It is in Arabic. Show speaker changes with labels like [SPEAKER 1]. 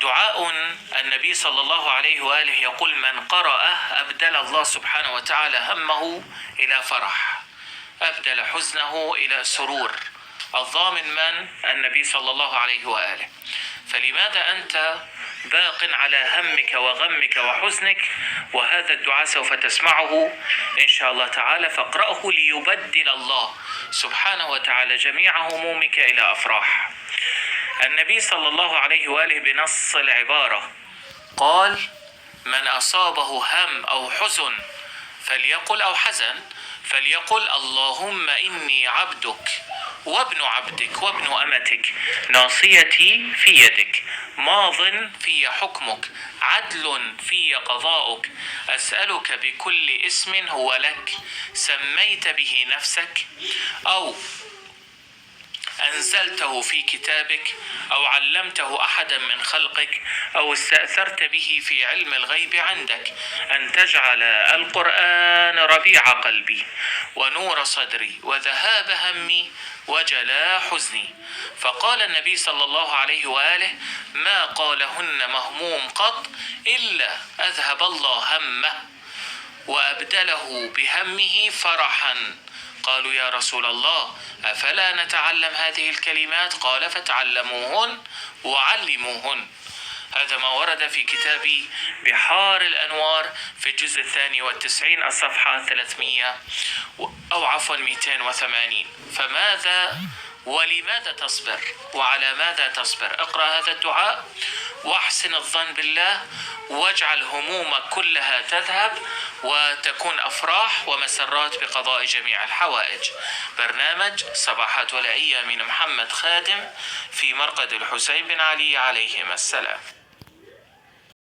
[SPEAKER 1] دعاء النبي صلى الله عليه وآله يقول: من قرأه أبدل الله سبحانه وتعالى همه إلى فرح، أبدل حزنه إلى سرور. الضامن من؟ النبي صلى الله عليه وآله. فلماذا أنت باق على همك وغمك وحزنك وهذا الدعاء سوف تسمعه إن شاء الله تعالى، فاقرأه ليبدل الله سبحانه وتعالى جميع همومك إلى أفراح. النبي صلى الله عليه وآله بنص العبارة قال: من أصابه هم أو حزن فليقل، أو حزن فليقل: اللهم إني عبدك وابن عبدك وابن أمتك، ناصيتي في يدك، ماض في حكمك، عدل في قضاؤك، أسألك بكل اسم هو لك سميت به نفسك أو أنزلته في كتابك أو علمته أحدا من خلقك أو استأثرت به في علم الغيب عندك، أن تجعل القرآن ربيع قلبي ونور صدري وذهاب همي وجلاء حزني. فقال النبي صلى الله عليه وآله: ما قالهن مهموم قط إلا أذهب الله همه وأبدله بهمه فرحا. قالوا: يا رسول الله، أفلا نتعلم هذه الكلمات؟ قال: فتعلموهن وعلموهن. هذا ما ورد في كتاب بحار الأنوار في الجزء 92 الصفحة 300 أو عفوا 280. فماذا ولماذا تصبر وعلى ماذا تصبر؟ اقرأ هذا الدعاء واحسن الظن بالله، واجعل همومك كلها تذهب وتكون أفراح ومسرات بقضاء جميع الحوائج. برنامج صباحات ولائية من محمد خادم في مرقد الحسين بن علي عليهما السلام.